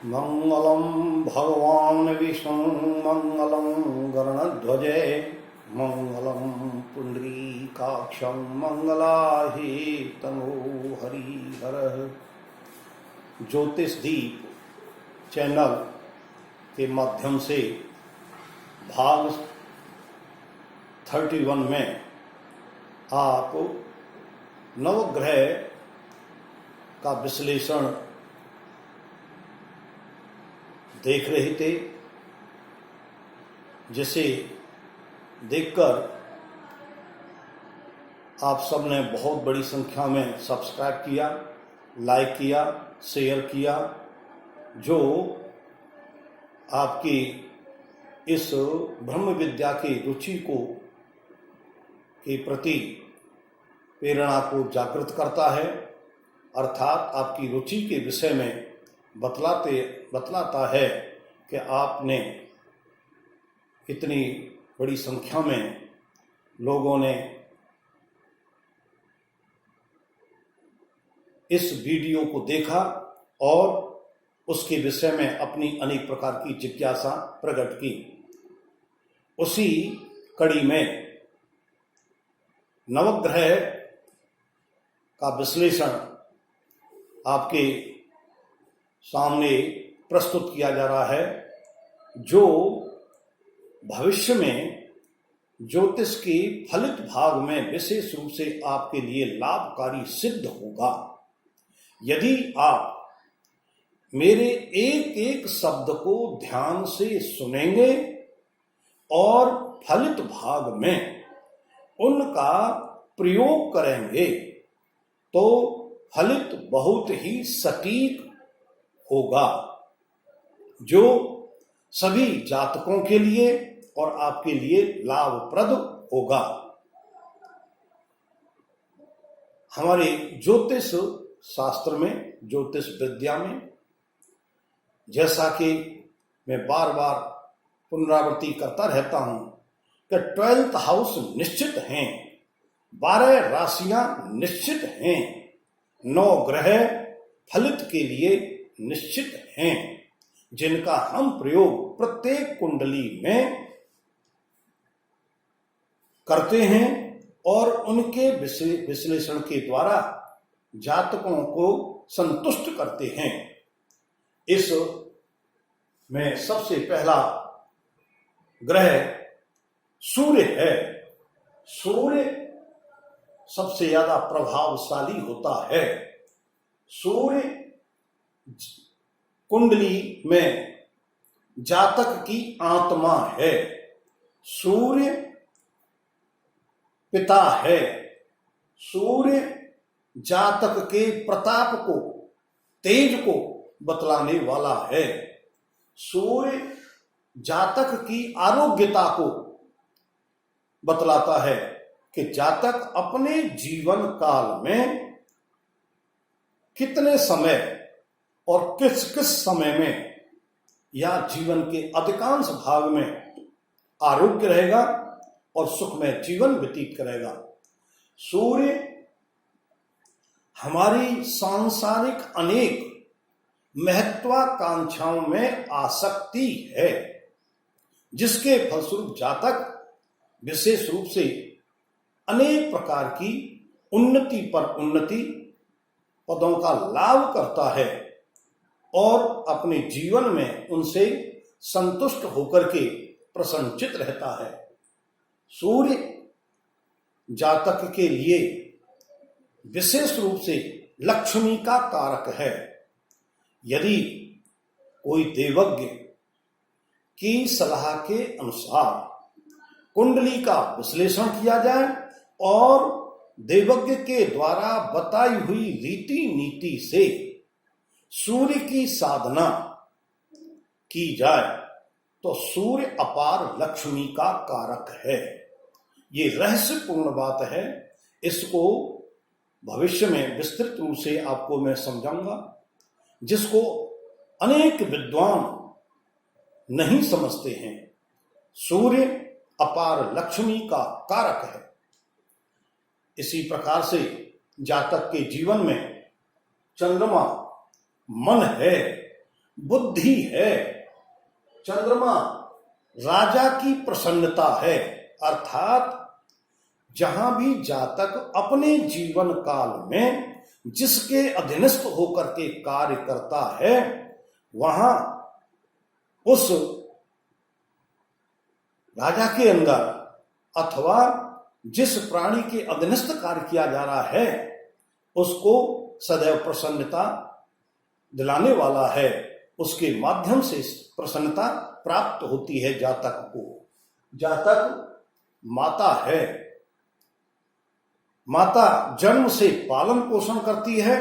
मंगलम भगवान विष्णु मंगलम गरुड़ध्वजे मंगलम पुंडरीकाक्षं मंगलाहि तनो हरिहर। ज्योतिष दीप चैनल के माध्यम से भाग 31 में आप नवग्रह का विश्लेषण देख रहे थे, जिसे देखकर आप सबने बहुत बड़ी संख्या में सब्सक्राइब किया, लाइक किया, शेयर किया, जो आपकी इस ब्रह्म विद्या की रुचि के प्रति प्रेरणा को जागृत करता है, अर्थात आपकी रुचि के विषय में बतलाता है कि आपने इतनी बड़ी संख्या में लोगों ने इस वीडियो को देखा और उसके विषय में अपनी अनेक प्रकार की जिज्ञासा प्रकट की। उसी कड़ी में नवग्रह का विश्लेषण आपके सामने प्रस्तुत किया जा रहा है, जो भविष्य में ज्योतिष के फलित भाग में विशेष रूप से आपके लिए लाभकारी सिद्ध होगा। यदि आप मेरे एक एक शब्द को ध्यान से सुनेंगे और फलित भाग में उनका प्रयोग करेंगे तो फलित बहुत ही सटीक होगा, जो सभी जातकों के लिए और आपके लिए लाभप्रद होगा। हमारे ज्योतिष शास्त्र में, ज्योतिष विद्या में, जैसा कि मैं बार बार पुनरावृत्ति करता रहता हूं कि 12th हाउस निश्चित हैं, 12 राशियां निश्चित हैं, 9 ग्रह फलित के लिए निश्चित हैं, जिनका हम प्रयोग प्रत्येक कुंडली में करते हैं और उनके विश्लेषण के द्वारा जातकों को संतुष्ट करते हैं। इस में सबसे पहला ग्रह सूर्य है। सूर्य सबसे ज्यादा प्रभावशाली होता है। सूर्य कुंडली में जातक की आत्मा है। सूर्य पिता है। सूर्य जातक के प्रताप को, तेज को बतलाने वाला है। सूर्य जातक की आरोग्यता को बतलाता है कि जातक अपने जीवन काल में कितने समय और किस किस समय में या जीवन के अधिकांश भाग में आरोग्य रहेगा और सुखमय जीवन व्यतीत करेगा। सूर्य हमारी सांसारिक अनेक महत्वाकांक्षाओं में आसक्ति है, जिसके फलस्वरूप जातक विशेष रूप से अनेक प्रकार की उन्नति पर उन्नति पदों का लाभ करता है और अपने जीवन में उनसे संतुष्ट होकर के प्रसन्नचित रहता है। सूर्य जातक के लिए विशेष रूप से लक्ष्मी का कारक है। यदि कोई देवज्ञ की सलाह के अनुसार कुंडली का विश्लेषण किया जाए और देवज्ञ के द्वारा बताई हुई रीति नीति से सूर्य की साधना की जाए तो सूर्य अपार लक्ष्मी का कारक है। ये रहस्यपूर्ण बात है। इसको भविष्य में विस्तृत रूप से आपको मैं समझाऊंगा, जिसको अनेक विद्वान नहीं समझते हैं। सूर्य अपार लक्ष्मी का कारक है। इसी प्रकार से जातक के जीवन में चंद्रमा मन है, बुद्धि है। चंद्रमा राजा की प्रसन्नता है, अर्थात जहां भी जातक अपने जीवन काल में जिसके अधीनस्थ होकर के कार्य करता है, वहां उस राजा के अंदर अथवा जिस प्राणी के अधीनस्थ कार्य किया जा रहा है, उसको सदैव प्रसन्नता दिलाने वाला है। उसके माध्यम से प्रसन्नता प्राप्त होती है जातक को। जातक माता है। माता जन्म से पालन पोषण करती है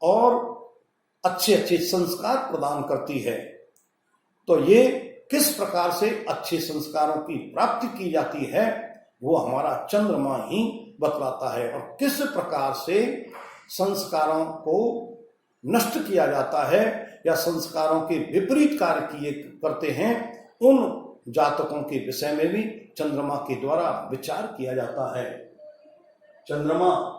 और अच्छे अच्छे संस्कार प्रदान करती है। तो ये किस प्रकार से अच्छे संस्कारों की प्राप्ति की जाती है, वो हमारा चंद्रमा ही बतलाता है। और किस प्रकार से संस्कारों को नष्ट किया जाता है या संस्कारों के विपरीत कार्य किए करते हैं, उन जातकों के विषय में भी चंद्रमा के द्वारा विचार किया जाता है। चंद्रमा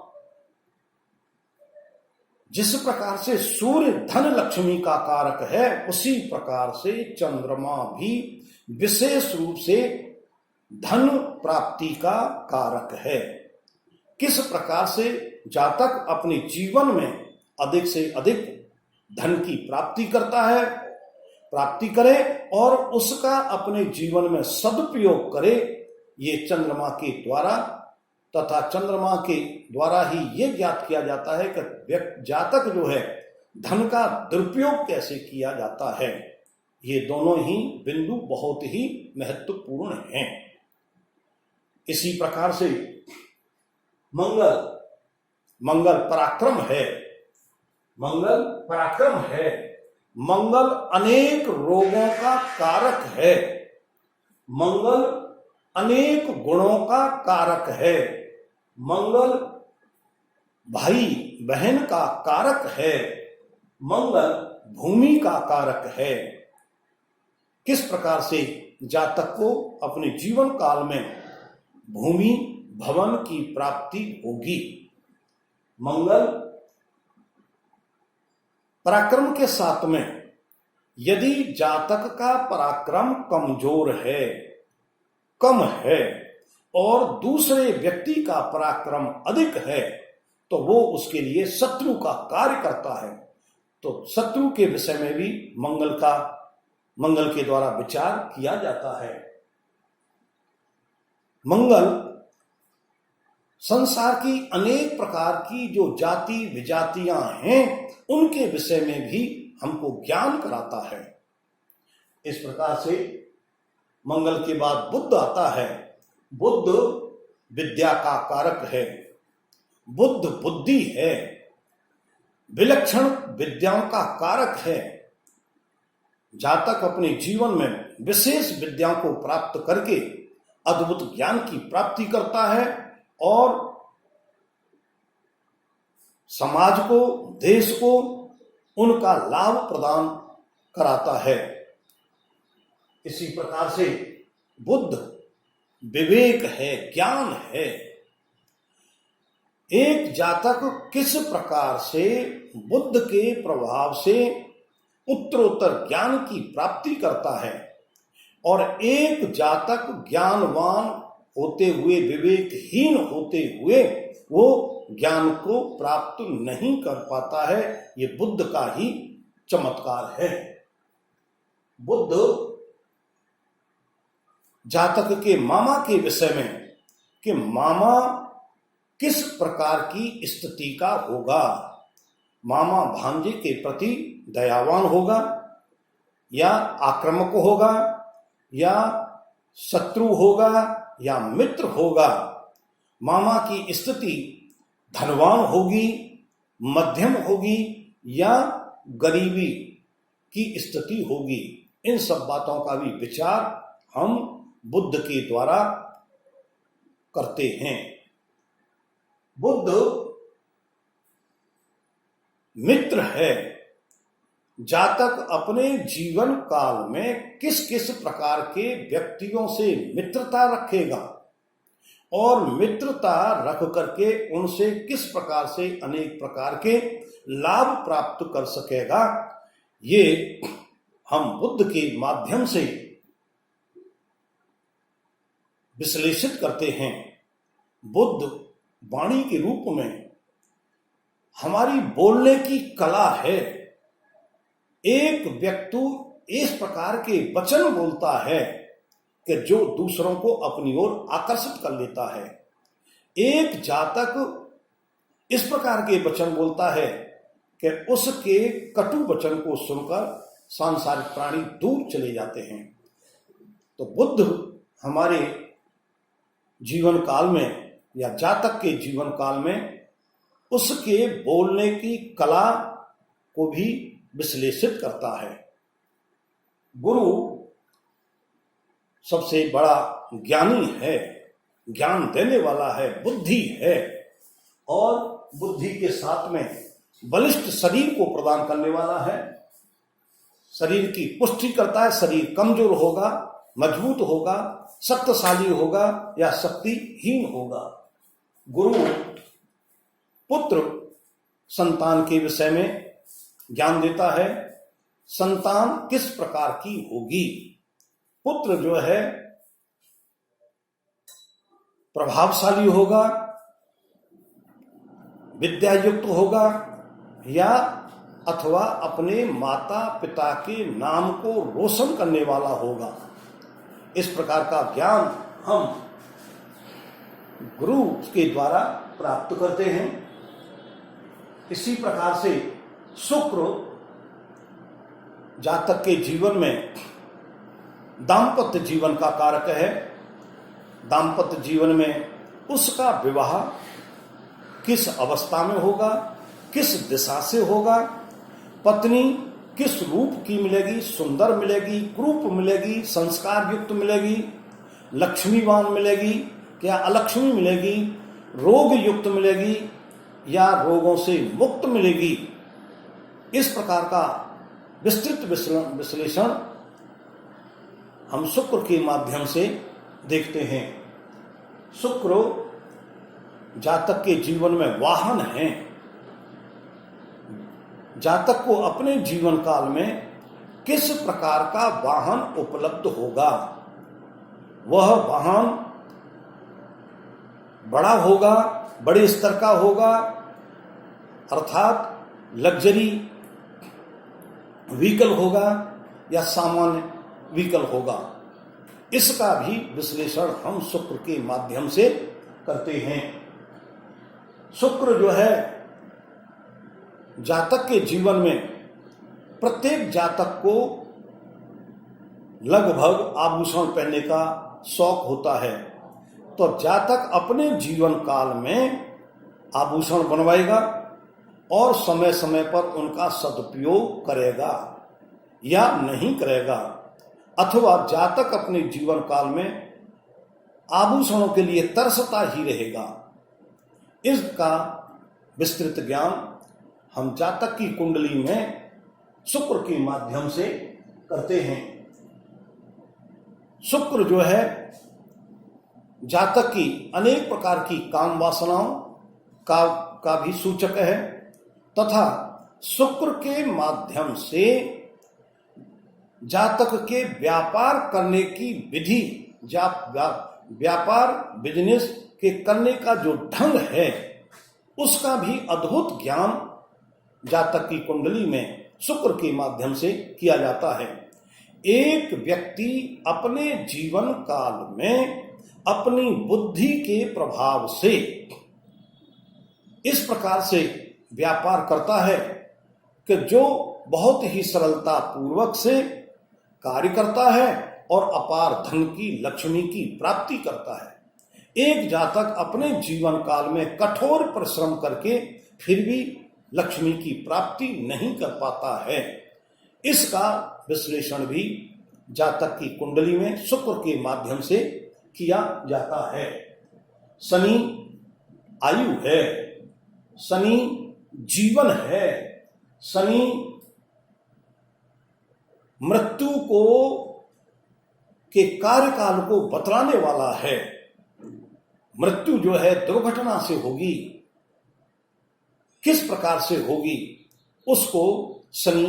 जिस प्रकार से सूर्य धन लक्ष्मी का कारक है, उसी प्रकार से चंद्रमा भी विशेष रूप से धन प्राप्ति का कारक है। किस प्रकार से जातक अपने जीवन में अधिक से अधिक धन की प्राप्ति करता है, प्राप्ति करे और उसका अपने जीवन में सदुपयोग करे, ये चंद्रमा के द्वारा तथा चंद्रमा के द्वारा ही ये ज्ञात किया जाता है कि जातक जो है धन का दुरुपयोग कैसे किया जाता है। ये दोनों ही बिंदु बहुत ही महत्वपूर्ण हैं। इसी प्रकार से मंगल पराक्रम है। मंगल पराक्रम है। मंगल अनेक रोगों का कारक है। मंगल अनेक गुणों का कारक है। मंगल भाई बहन का कारक है। मंगल भूमि का कारक है। किस प्रकार से जातक को अपने जीवन काल में भूमि भवन की प्राप्ति होगी। मंगल पराक्रम के साथ में यदि जातक का पराक्रम कमजोर है, कम है और दूसरे व्यक्ति का पराक्रम अधिक है, तो वो उसके लिए शत्रु का कार्य करता है। तो शत्रु के विषय में भी मंगल के द्वारा विचार किया जाता है। मंगल संसार की अनेक प्रकार की जो जाति विजातियां हैं, उनके विषय में भी हमको ज्ञान कराता है। इस प्रकार से मंगल के बाद बुध आता है। बुध विद्या का कारक है। बुध बुद्धि है। विलक्षण विद्याओं का कारक है। जातक अपने जीवन में विशेष विद्याओं को प्राप्त करके अद्भुत ज्ञान की प्राप्ति करता है और समाज को, देश को उनका लाभ प्रदान कराता है। इसी प्रकार से बुद्ध विवेक है, ज्ञान है। एक जातक किस प्रकार से बुद्ध के प्रभाव से उत्तरोत्तर ज्ञान की प्राप्ति करता है और एक जातक ज्ञानवान होते हुए, विवेकहीन होते हुए वो ज्ञान को प्राप्त नहीं कर पाता है, ये बुद्ध का ही चमत्कार है। बुद्ध जातक के मामा के विषय में कि मामा किस प्रकार की स्थिति का होगा, मामा भांजे के प्रति दयावान होगा या आक्रामक होगा या शत्रु होगा या मित्र होगा, मामा की स्थिति धनवान होगी, मध्यम होगी या गरीबी की स्थिति होगी, इन सब बातों का भी विचार हम बुद्ध के द्वारा करते हैं। बुद्ध मित्र है। जातक अपने जीवन काल में किस किस प्रकार के व्यक्तियों से मित्रता रखेगा और मित्रता रख करके उनसे किस प्रकार से अनेक प्रकार के लाभ प्राप्त कर सकेगा, ये हम बुद्ध के माध्यम से विश्लेषित करते हैं। बुद्ध वाणी के रूप में हमारी बोलने की कला है। एक व्यक्ति इस प्रकार के वचन बोलता है कि जो दूसरों को अपनी ओर आकर्षित कर लेता है। एक जातक इस प्रकार के वचन बोलता है कि उसके कटु वचन को सुनकर सांसारिक प्राणी दूर चले जाते हैं। तो बुद्ध हमारे जीवन काल में या जातक के जीवन काल में उसके बोलने की कला को भी विश्लेषित करता है। गुरु सबसे बड़ा ज्ञानी है, ज्ञान देने वाला है, बुद्धि है और बुद्धि के साथ में बलिष्ठ शरीर को प्रदान करने वाला है। शरीर की पुष्टि करता है। शरीर कमजोर होगा, मजबूत होगा, शक्तिशाली होगा या शक्तिहीन होगा। गुरु पुत्र संतान के विषय में ज्ञान देता है। संतान किस प्रकार की होगी। पुत्र जो है प्रभावशाली होगा, विद्या युक्त होगा या अथवा अपने माता पिता के नाम को रोशन करने वाला होगा। इस प्रकार का ज्ञान हम गुरु के द्वारा प्राप्त करते हैं। इसी प्रकार से शुक्र जातक के जीवन में दाम्पत्य जीवन का कारक है। दाम्पत्य जीवन में उसका विवाह किस अवस्था में होगा, किस दिशा से होगा, पत्नी किस रूप की मिलेगी, सुंदर मिलेगी, क्रूप मिलेगी, संस्कार युक्त मिलेगी, लक्ष्मीवान मिलेगी क्या अलक्ष्मी मिलेगी, रोग युक्त मिलेगी या रोगों से मुक्त मिलेगी। इस प्रकार का विस्तृत विश्लेषण हम शुक्र के माध्यम से देखते हैं। शुक्र जातक के जीवन में वाहन है। जातक को अपने जीवन काल में किस प्रकार का वाहन उपलब्ध होगा, वह वाहन बड़ा होगा, बड़े स्तर का होगा, अर्थात लग्जरी व्हीकल होगा या सामान्य व्हीकल होगा। इसका भी विश्लेषण हम शुक्र के माध्यम से करते हैं। शुक्र जो है जातक के जीवन में प्रत्येक जातक को लगभग आभूषण पहनने का शौक होता है। तो जातक अपने जीवन काल में आभूषण बनवाएगा और समय समय पर उनका सदुपयोग करेगा या नहीं करेगा, अथवा जातक अपने जीवन काल में आभूषणों के लिए तरसता ही रहेगा। इसका विस्तृत ज्ञान हम जातक की कुंडली में शुक्र के माध्यम से करते हैं। शुक्र जो है जातक की अनेक प्रकार की काम वासनाओं का भी सूचक है तथा शुक्र के माध्यम से जातक के व्यापार करने की विधि, व्यापार बिजनेस के करने का जो ढंग है उसका भी अद्भुत ज्ञान जातक की कुंडली में शुक्र के माध्यम से किया जाता है। एक व्यक्ति अपने जीवन काल में अपनी बुद्धि के प्रभाव से इस प्रकार से व्यापार करता है कि जो बहुत ही सरलता पूर्वक से कार्य करता है और अपार धन की, लक्ष्मी की प्राप्ति करता है। एक जातक अपने जीवन काल में कठोर परिश्रम करके फिर भी लक्ष्मी की प्राप्ति नहीं कर पाता है। इसका विश्लेषण भी जातक की कुंडली में शुक्र के माध्यम से किया जाता है। शनि आयु है, शनि जीवन है, शनि मृत्यु को के कार्यकाल को बतलाने वाला है। मृत्यु जो है दुर्घटना से होगी, किस प्रकार से होगी उसको शनि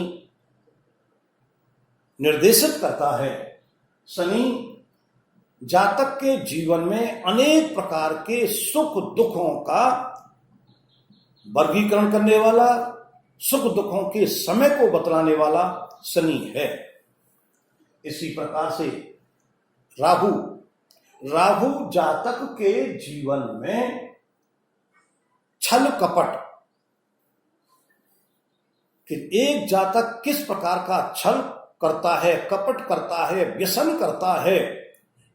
निर्देशित करता है। शनि जातक के जीवन में अनेक प्रकार के सुख दुखों का वर्गीकरण करने वाला, सुख दुखों के समय को बतलाने वाला शनि है। इसी प्रकार से राहु जातक के जीवन में छल कपट, कि एक जातक किस प्रकार का छल करता है, कपट करता है, व्यसन करता है,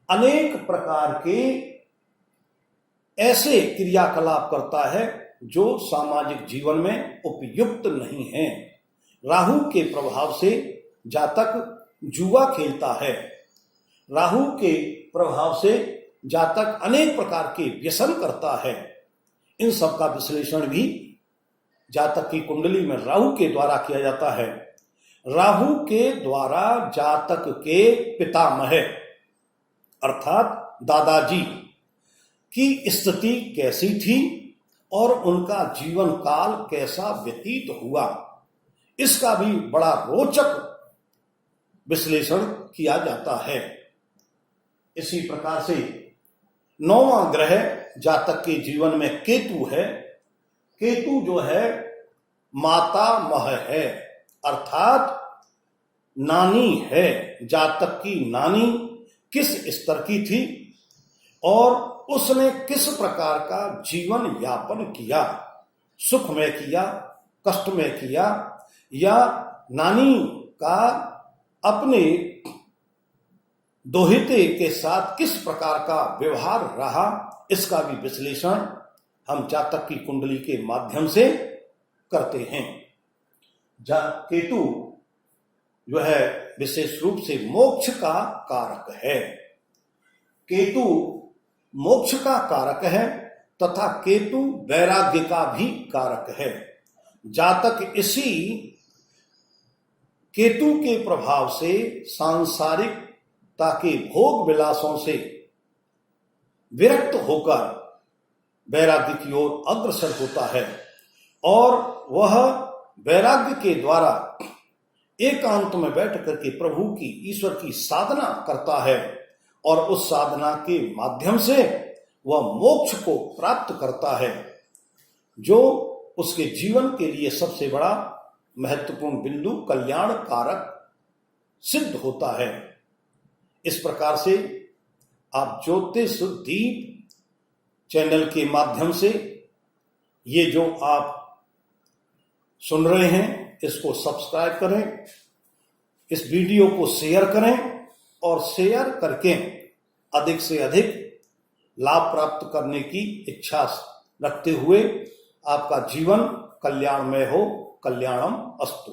अनेक प्रकार के ऐसे क्रियाकलाप करता है जो सामाजिक जीवन में उपयुक्त नहीं है। राहु के प्रभाव से जातक जुआ खेलता है, राहु के प्रभाव से जातक अनेक प्रकार के व्यसन करता है। इन सब का विश्लेषण भी जातक की कुंडली में राहु के द्वारा किया जाता है। राहु के द्वारा जातक के पितामह अर्थात दादाजी की स्थिति कैसी थी और उनका जीवन काल कैसा व्यतीत हुआ, इसका भी बड़ा रोचक विश्लेषण किया जाता है। इसी प्रकार से 9वां ग्रह जातक के जीवन में केतु है। केतु जो है माता मह है, अर्थात नानी है। जातक की नानी किस स्तर की थी और उसने किस प्रकार का जीवन यापन किया, सुख में किया, कष्ट में किया, या नानी का अपने दोहिते के साथ किस प्रकार का व्यवहार रहा, इसका भी विश्लेषण हम जातक की कुंडली के माध्यम से करते हैं। केतु जो है विशेष रूप से मोक्ष का कारक है। केतु मोक्ष का कारक है तथा केतु वैराग्य का भी कारक है। जातक इसी केतु के प्रभाव से सांसारिकता के भोग विलासों से विरक्त होकर वैराग्य की ओर अग्रसर होता है और वह वैराग्य के द्वारा एकांत में बैठ करके प्रभु की, ईश्वर की साधना करता है और उस साधना के माध्यम से वह मोक्ष को प्राप्त करता है, जो उसके जीवन के लिए सबसे बड़ा महत्वपूर्ण बिंदु, कल्याण कारक सिद्ध होता है। इस प्रकार से आप ज्योतिष दीप चैनल के माध्यम से ये जो आप सुन रहे हैं इसको सब्सक्राइब करें, इस वीडियो को शेयर करें और शेयर करके अधिक से अधिक लाभ प्राप्त करने की इच्छा रखते हुए आपका जीवन कल्याणमय हो। कल्याणम अस्तु।